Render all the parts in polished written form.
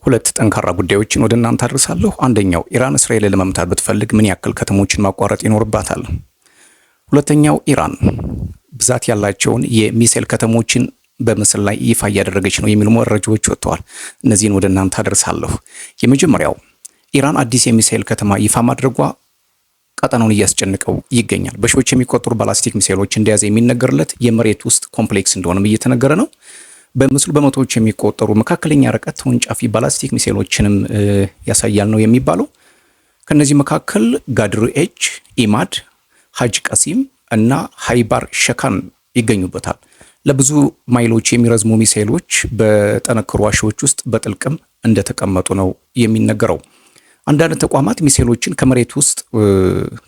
ሁለት ጠንካራ ጉዳዮችን ወደ እናንተ አድርሳለሁ። አንደኛው ኢራን እስራኤልን ለመምታት ብትፈልግ ምን ያክል ከተሞችን ማቋረጥ ይኖርባታል? ሁለተኛው ኢራን ብዛት ያላቸውን የሚሳኤል ከተሞችን በምስል ላይ ይፋ እያደረገች ነው የሚሉ መረጃዎች ወጥተዋል። እነዚህን ወደ እናንተ አድርሳለሁ። የመጀመሪያው ኢራን አዲስ የሚሳኤል ከተማ ይፋ ማድረጓ ቀጠናውን እያስጨነቀው ይገኛል። በሺዎች የሚቆጠሩ ባላስቲክ ሚሳኤሎች እንደያዘ የሚነገርለት የመሬት ውስጥ ኮምፕሌክስ እንደሆነም እየተነገረ ነው። በምስሉ በመቶዎች የሚቆጠሩ መካከለኛ ርቀት ተወንጫፊ ባላስቲክ ሚሳኤሎችንም ያሳያል ነው የሚባለው። ከነዚህ መካከል ጋድር ኤጅ፣ ኢማድ፣ ሀጅ ቀሲም እና ሃይባር ሸካን ይገኙበታል። ለብዙ ማይሎች የሚረዝሙ ሚሳኤሎች በጠነከሩ ዋሻዎች ውስጥ በጥልቅም እንደተቀመጡ ነው የሚነገረው። አንዳንድ ተቋማት ሚሳኤሎችን ከመሬት ውስጥ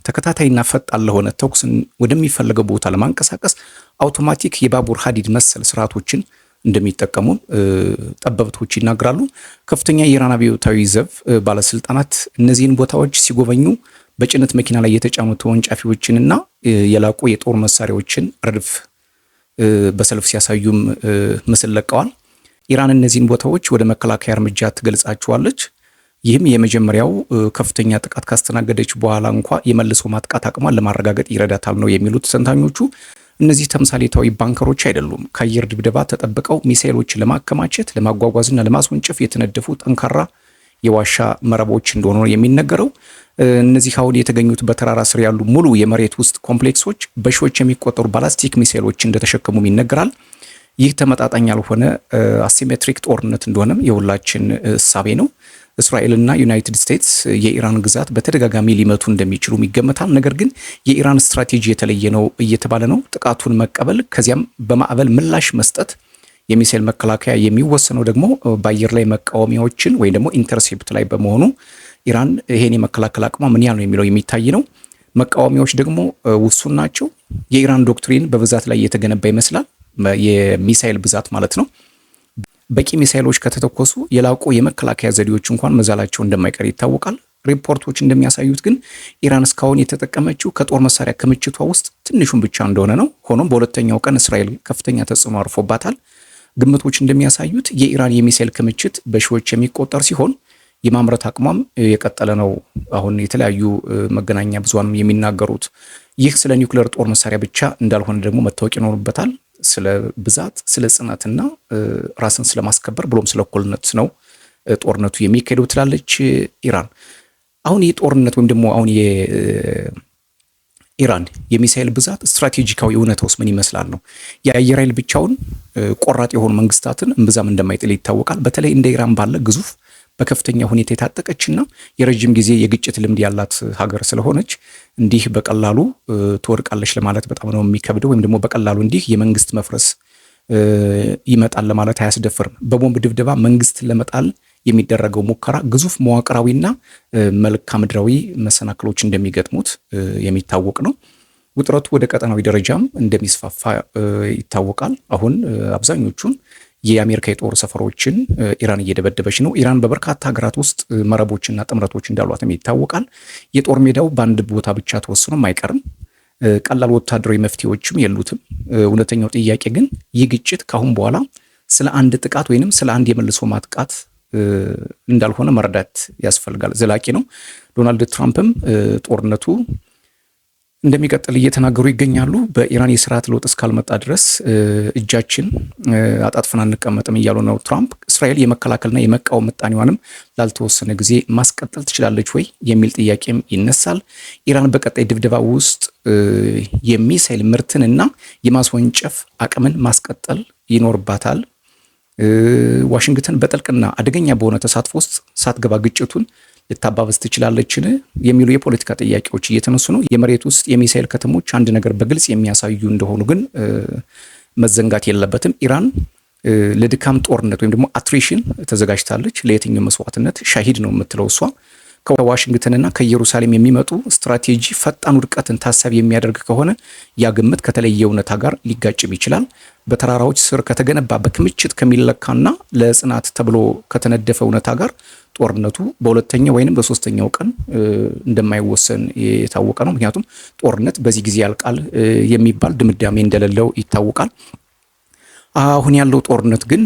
ተከታታይና ፈጣን ለሆነ ተኩስን ወደሚፈለገው ቦታ ለማንቀሳቀስ አውቶማቲክ የባቡር ሀዲድ መሰል ስርዓቶችን እንደሚጠቀሙ ጠበብቶች ይናገራሉ። ከፍተኛ የኢራን አብዮታዊ ዘብ ባለስልጣናት እነዚህን ቦታዎች ሲጎበኙ በጭነት መኪና ላይ የተጫኑ ተወንጫፊዎችንና የላቁ የጦር መሳሪያዎችን ረድፍ በሰልፍ ሲያሳዩም ምስል ለቀዋል። ኢራን እነዚህን ቦታዎች ወደ መከላከያ እርምጃ ትገልጻቸዋለች። ይህም የመጀመሪያው ከፍተኛ ጥቃት ካስተናገደች በኋላ እንኳ የመልሶ ማጥቃት አቅሟን ለማረጋገጥ ይረዳታል ነው የሚሉት ተንታኞቹ። እነዚህ ተምሳሌታዊ ባንከሮች አይደሉም። ከአየር ድብደባ ተጠብቀው ሚሳኤሎችን ለማከማቸት ለማጓጓዝና ለማስወንጨፍ የተነደፉ ጠንካራ የዋሻ መረቦች እንደሆኑ ነው የሚነገረው። እነዚህ አሁን የተገኙት በተራራ ስር ያሉ ሙሉ የመሬት ውስጥ ኮምፕሌክሶች በሺዎች የሚቆጠሩ ባላስቲክ ሚሳኤሎች እንደተሸከሙም ይነገራል። ይህ ተመጣጣኝ ያልሆነ አሲሜትሪክ ጦርነት እንደሆነም የሁላችን እሳቤ ነው። እስራኤልና ዩናይትድ ስቴትስ የኢራን ግዛት በተደጋጋሚ ሊመቱ እንደሚችሉም ይገመታል። ነገር ግን የኢራን ስትራቴጂ የተለየ ነው እየተባለ ነው። ጥቃቱን መቀበል ከዚያም በማዕበል ምላሽ መስጠት። የሚሳኤል መከላከያ የሚወሰነው ደግሞ በአየር ላይ መቃወሚያዎችን ወይም ደግሞ ኢንተርሴፕት ላይ በመሆኑ ኢራን ይሄን የመከላከል አቅሟ ምን ያህል ነው የሚለው የሚታይ ነው። መቃወሚያዎች ደግሞ ውሱን ናቸው። የኢራን ዶክትሪን በብዛት ላይ የተገነባ ይመስላል። የሚሳኤል ብዛት ማለት ነው። በቂ ሚሳኤሎች ከተተኮሱ የላቁ የመከላከያ ዘዴዎች እንኳን መዛላቸው እንደማይቀር ይታወቃል። ሪፖርቶች እንደሚያሳዩት ግን ኢራን እስካሁን የተጠቀመችው ከጦር መሳሪያ ክምችቷ ውስጥ ትንሹን ብቻ እንደሆነ ነው። ሆኖም በሁለተኛው ቀን እስራኤል ከፍተኛ ተጽዕኖ አርፎባታል። ግምቶች እንደሚያሳዩት የኢራን የሚሳኤል ክምችት በሺዎች የሚቆጠር ሲሆን የማምረት አቅሟም የቀጠለ ነው። አሁን የተለያዩ መገናኛ ብዙሃን የሚናገሩት ይህ ስለ ኒውክሌር ጦር መሳሪያ ብቻ እንዳልሆነ ደግሞ መታወቅ ይኖርበታል። ስለ ብዛት፣ ስለ ጽናትና ራስን ስለማስከበር ብሎም ስለ እኩልነት ነው ጦርነቱ የሚካሄደው ትላለች ኢራን። አሁን ይህ ጦርነት ወይም ደግሞ አሁን የኢራን የሚሳኤል ብዛት ስትራቴጂካዊ እውነታውስ ምን ይመስላል ነው። የአየር ኃይል ብቻውን ቆራጥ የሆኑ መንግስታትን እምብዛም እንደማይጥል ይታወቃል። በተለይ እንደ ኢራን ባለ ግዙፍ በከፍተኛ ሁኔታ የታጠቀችና የረጅም ጊዜ የግጭት ልምድ ያላት ሀገር ስለሆነች እንዲህ በቀላሉ ትወድቃለች ለማለት በጣም ነው የሚከብደው። ወይም ደግሞ በቀላሉ እንዲህ የመንግስት መፍረስ ይመጣል ለማለት አያስደፍርም። በቦምብ ድብደባ መንግስትን ለመጣል የሚደረገው ሙከራ ግዙፍ መዋቅራዊና መልክዓ ምድራዊ መሰናክሎች እንደሚገጥሙት የሚታወቅ ነው። ውጥረቱ ወደ ቀጠናዊ ደረጃም እንደሚስፋፋ ይታወቃል። አሁን አብዛኞቹን የአሜሪካ የጦር ሰፈሮችን ኢራን እየደበደበች ነው። ኢራን በበርካታ ሀገራት ውስጥ መረቦችና ጥምረቶች እንዳሏትም ይታወቃል። የጦር ሜዳው በአንድ ቦታ ብቻ ተወስኖም አይቀርም። ቀላል ወታደራዊ መፍትሄዎችም የሉትም። እውነተኛው ጥያቄ ግን ይህ ግጭት ካሁን በኋላ ስለ አንድ ጥቃት ወይንም ስለ አንድ የመልሶ ማጥቃት እንዳልሆነ መረዳት ያስፈልጋል። ዘላቂ ነው። ዶናልድ ትራምፕም ጦርነቱ እንደሚቀጥል እየተናገሩ ይገኛሉ። በኢራን የስርዓት ለውጥ እስካልመጣ ድረስ እጃችን አጣጥፈን አንቀመጥም እያሉ ነው ትራምፕ። እስራኤል የመከላከልና የመቃወም ምጣኔዋንም ላልተወሰነ ጊዜ ማስቀጠል ትችላለች ወይ የሚል ጥያቄም ይነሳል። ኢራን በቀጣይ ድብደባ ውስጥ የሚሳኤል ምርትን እና የማስወንጨፍ አቅምን ማስቀጠል ይኖርባታል። ዋሽንግተን በጥልቅና አደገኛ በሆነ ተሳትፎ ውስጥ ሳትገባ ግጭቱን ልታባበስ ትችላለችን የሚሉ የፖለቲካ ጥያቄዎች እየተነሱ ነው። የመሬት ውስጥ የሚሳኤል ከተሞች አንድ ነገር በግልጽ የሚያሳዩ እንደሆኑ ግን መዘንጋት የለበትም። ኢራን ለድካም ጦርነት ወይም ደግሞ አትሪሽን ተዘጋጅታለች። ለየትኛው መስዋዕትነት ሻሂድ ነው የምትለው እሷ። ከዋሽንግተንና ከኢየሩሳሌም የሚመጡ ስትራቴጂ ፈጣን ውድቀትን ታሳቢ የሚያደርግ ከሆነ ያ ግምት ከተለየ እውነታ ጋር ሊጋጭም ይችላል። በተራራዎች ስር ከተገነባ በክምችት ከሚለካና ለጽናት ተብሎ ከተነደፈ እውነታ ጋር ጦርነቱ በሁለተኛው ወይንም በሶስተኛው ቀን እንደማይወሰን የታወቀ ነው። ምክንያቱም ጦርነት በዚህ ጊዜ ያልቃል የሚባል ድምዳሜ እንደሌለው ይታወቃል። አሁን ያለው ጦርነት ግን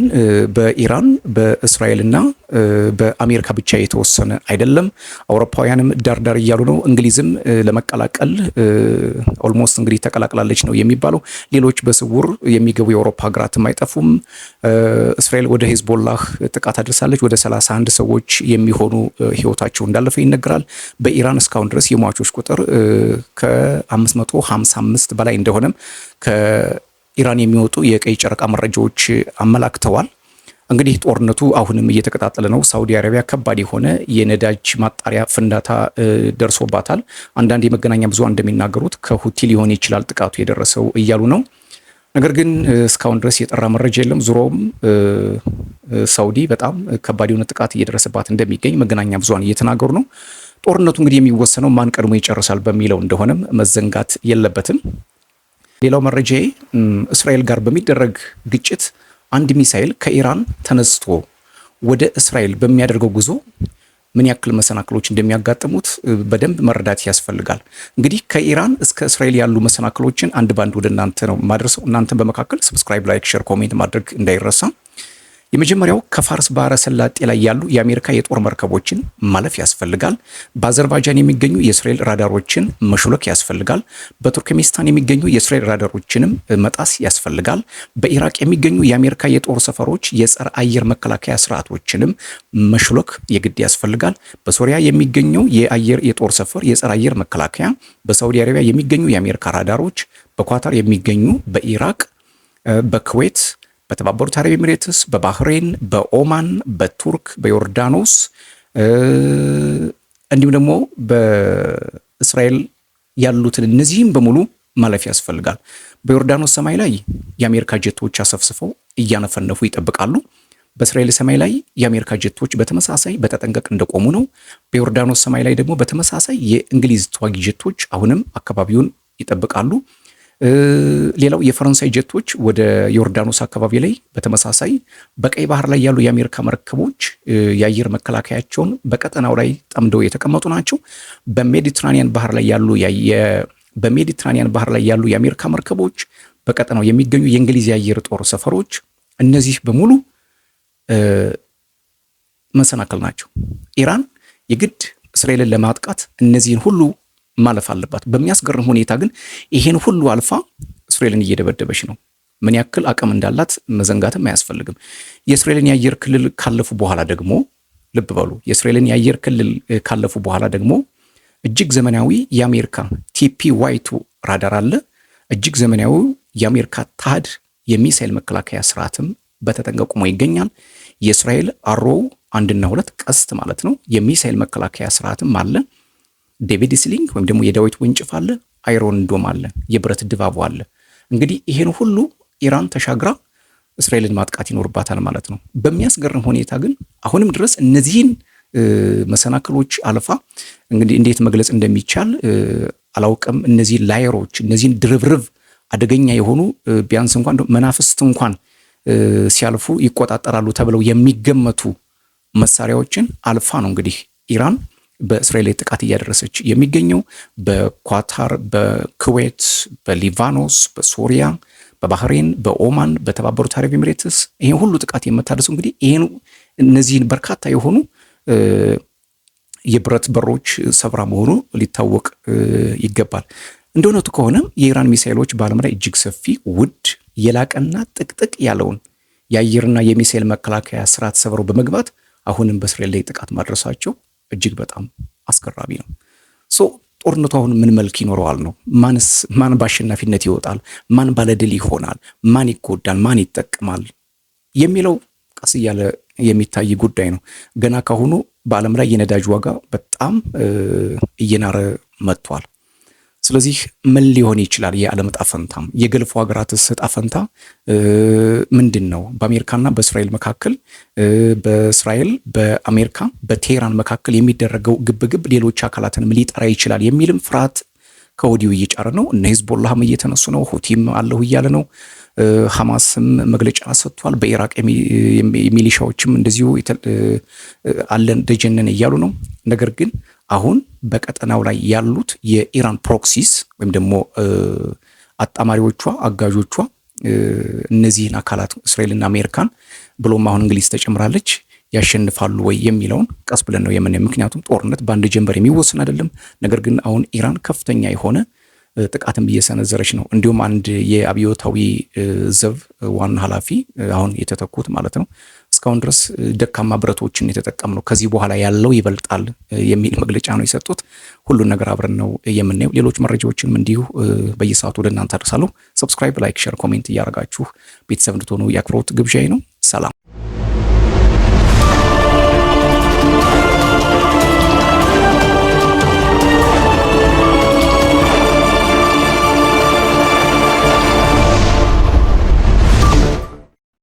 በኢራን በእስራኤልና በአሜሪካ ብቻ የተወሰነ አይደለም። አውሮፓውያንም ዳርዳር እያሉ ነው። እንግሊዝም ለመቀላቀል ኦልሞስት እንግዲህ ተቀላቅላለች ነው የሚባለው። ሌሎች በስውር የሚገቡ የአውሮፓ ሀገራትም አይጠፉም። እስራኤል ወደ ሂዝቦላህ ጥቃት አድርሳለች። ወደ 31 ሰዎች የሚሆኑ ህይወታቸው እንዳለፈ ይነገራል። በኢራን እስካሁን ድረስ የሟቾች ቁጥር ከ555 በላይ እንደሆነም ኢራን የሚወጡ የቀይ ጨረቃ መረጃዎች አመላክተዋል። እንግዲህ ጦርነቱ አሁንም እየተቀጣጠለ ነው። ሳውዲ አረቢያ ከባድ የሆነ የነዳጅ ማጣሪያ ፍንዳታ ደርሶባታል። አንዳንድ የመገናኛ ብዙሃን እንደሚናገሩት ከሁቲ ሊሆን ይችላል ጥቃቱ የደረሰው እያሉ ነው። ነገር ግን እስካሁን ድረስ የጠራ መረጃ የለም። ዙሮም ሳውዲ በጣም ከባድ የሆነ ጥቃት እየደረሰባት እንደሚገኝ መገናኛ ብዙሃን እየተናገሩ ነው። ጦርነቱ እንግዲህ የሚወሰነው ማን ቀድሞ ይጨርሳል በሚለው እንደሆነም መዘንጋት የለበትም። ሌላው መረጃ እስራኤል ጋር በሚደረግ ግጭት አንድ ሚሳኤል ከኢራን ተነስቶ ወደ እስራኤል በሚያደርገው ጉዞ ምን ያክል መሰናክሎች እንደሚያጋጥሙት በደንብ መረዳት ያስፈልጋል። እንግዲህ ከኢራን እስከ እስራኤል ያሉ መሰናክሎችን አንድ ባንድ ወደ እናንተ ነው ማድረሰው። እናንተን በመካከል ሰብስክራይብ፣ ላይክ፣ ሼር፣ ኮሜንት ማድረግ እንዳይረሳ። የመጀመሪያው ከፋርስ ባህረ ሰላጤ ላይ ያሉ የአሜሪካ የጦር መርከቦችን ማለፍ ያስፈልጋል። በአዘርባይጃን የሚገኙ የእስራኤል ራዳሮችን መሹለክ ያስፈልጋል። በቱርክሜኒስታን የሚገኙ የእስራኤል ራዳሮችንም መጣስ ያስፈልጋል። በኢራቅ የሚገኙ የአሜሪካ የጦር ሰፈሮች የጸረ አየር መከላከያ ስርዓቶችንም መሹለክ የግድ ያስፈልጋል። በሶሪያ የሚገኘው የጦር ሰፈር የጸረ አየር መከላከያ፣ በሳውዲ አረቢያ የሚገኙ የአሜሪካ ራዳሮች፣ በኳታር የሚገኙ፣ በኢራቅ፣ በኩዌት፣ በተባበሩት አረብ ኤሚሬትስ፣ በባህሬን፣ በኦማን፣ በቱርክ፣ በዮርዳኖስ እንዲሁም ደግሞ በእስራኤል ያሉትን እነዚህም በሙሉ ማለፍ ያስፈልጋል። በዮርዳኖስ ሰማይ ላይ የአሜሪካ ጀቶች አሰፍስፈው እያነፈነፉ ይጠብቃሉ። በእስራኤል ሰማይ ላይ የአሜሪካ ጀቶች በተመሳሳይ በተጠንቀቅ እንደቆሙ ነው። በዮርዳኖስ ሰማይ ላይ ደግሞ በተመሳሳይ የእንግሊዝ ተዋጊ ጀቶች አሁንም አካባቢውን ይጠብቃሉ። ሌላው የፈረንሳይ ጀቶች ወደ ዮርዳኖስ አካባቢ ላይ በተመሳሳይ በቀይ ባህር ላይ ያሉ የአሜሪካ መርከቦች የአየር መከላከያቸውን በቀጠናው ላይ ጠምደው የተቀመጡ ናቸው። በሜዲትራኒያን ባህር ላይ ያሉ የአሜሪካ መርከቦች፣ በቀጠናው የሚገኙ የእንግሊዝ የአየር ጦር ሰፈሮች፣ እነዚህ በሙሉ መሰናክል ናቸው። ኢራን የግድ እስራኤልን ለማጥቃት እነዚህን ሁሉ ማለፍ አለባት። በሚያስገርም ሁኔታ ግን ይሄን ሁሉ አልፋ እስራኤልን እየደበደበች ነው። ምን ያክል አቅም እንዳላት መዘንጋትም አያስፈልግም። የእስራኤልን የአየር ክልል ካለፉ በኋላ ደግሞ ልብ በሉ፣ የእስራኤልን የአየር ክልል ካለፉ በኋላ ደግሞ እጅግ ዘመናዊ የአሜሪካ TPY2 ራዳር አለ። እጅግ ዘመናዊ የአሜሪካ ታድ የሚሳኤል መከላከያ ስርዓትም በተጠንቀቁ ይገኛል። የእስራኤል አሮው 1 እና 2 ቀስት ማለት ነው የሚሳኤል መከላከያ ስርዓትም አለ። ዴቪድ ስሊንግ ወይም ደግሞ የዳዊት ወንጭፍ አለ። አይሮን ዶም አለ። የብረት ድባቡ አለ። እንግዲህ ይሄን ሁሉ ኢራን ተሻግራ እስራኤልን ማጥቃት ይኖርባታል ማለት ነው። በሚያስገርም ሁኔታ ግን አሁንም ድረስ እነዚህን መሰናክሎች አልፋ እንግዲህ እንዴት መግለጽ እንደሚቻል አላውቅም። እነዚህ ላየሮች፣ እነዚህን ድርብርብ አደገኛ የሆኑ ቢያንስ እንኳን መናፍስት እንኳን ሲያልፉ ይቆጣጠራሉ ተብለው የሚገመቱ መሳሪያዎችን አልፋ ነው እንግዲህ ኢራን በእስራኤል ላይ ጥቃት እያደረሰች የሚገኘው። በኳታር፣ በኩዌት፣ በሊባኖስ፣ በሶሪያ፣ በባህሬን፣ በኦማን፣ በተባበሩት አረብ ኤሚሬትስ ይሄን ሁሉ ጥቃት የምታደርሰው እንግዲህ እነዚህን በርካታ የሆኑ የብረት በሮች ሰብራ መሆኑ ሊታወቅ ይገባል። እንደ እውነቱ ከሆነ የኢራን ሚሳኤሎች በዓለም ላይ እጅግ ሰፊ፣ ውድ፣ የላቀና ጥቅጥቅ ያለውን የአየርና የሚሳኤል መከላከያ ስርዓት ሰብረው በመግባት አሁንም በእስራኤል ላይ ጥቃት ማድረሳቸው እጅግ በጣም አስገራሚ ነው። ጦርነቱ አሁን ምን መልክ ይኖረዋል ነው? ማን በአሸናፊነት ይወጣል? ማን ባለድል ይሆናል? ማን ይጎዳል? ማን ይጠቅማል? የሚለው ቀስ እያለ የሚታይ ጉዳይ ነው። ገና ካሁኑ በዓለም ላይ የነዳጅ ዋጋ በጣም እየናረ መጥቷል። ስለዚህ ምን ሊሆን ይችላል? የዓለም ዕጣ ፈንታም የገልፉ ሀገራትስ ዕጣ ፈንታ ምንድን ነው? በአሜሪካና በእስራኤል መካከል፣ በእስራኤል በአሜሪካ በቴህራን መካከል የሚደረገው ግብግብ ሌሎች አካላትንም ሊጠራ ይችላል የሚልም ፍርሃት ከወዲሁ እየጫረ ነው። እነ ሂዝቦላህም እየተነሱ ነው። ሁቲም አለሁ እያለ ነው። ሐማስም መግለጫ ሰጥቷል። በኢራቅ ሚሊሻዎችም እንደዚሁ አለን ደጀነን እያሉ ነው። ነገር ግን አሁን በቀጠናው ላይ ያሉት የኢራን ፕሮክሲስ ወይም ደግሞ አጣማሪዎቿ፣ አጋዦቿ እነዚህን አካላት እስራኤልና አሜሪካን ብሎም አሁን እንግሊዝ ተጨምራለች ያሸንፋሉ ወይ የሚለውን ቀስ ብለን ነው የምናየው። ምክንያቱም ጦርነት በአንድ ጀንበር የሚወሰን አይደለም። ነገር ግን አሁን ኢራን ከፍተኛ የሆነ ጥቃትም እየሰነዘረች ነው። እንዲሁም አንድ የአብዮታዊ ዘብ ዋና ኃላፊ አሁን የተተኩት ማለት ነው እስካሁን ድረስ ደካማ ብረቶችን የተጠቀምነው ከዚህ በኋላ ያለው ይበልጣል የሚል መግለጫ ነው የሰጡት። ሁሉን ነገር አብረን ነው የምናየው። ሌሎች መረጃዎችንም እንዲሁ በየሰዓቱ ወደ እናንተ አደርሳለሁ። ሰብስክራይብ፣ ላይክ፣ ሼር፣ ኮሜንት እያደረጋችሁ ቤተሰብ እንድትሆኑ የአክብሮት ግብዣዬ ነው። ሰላም።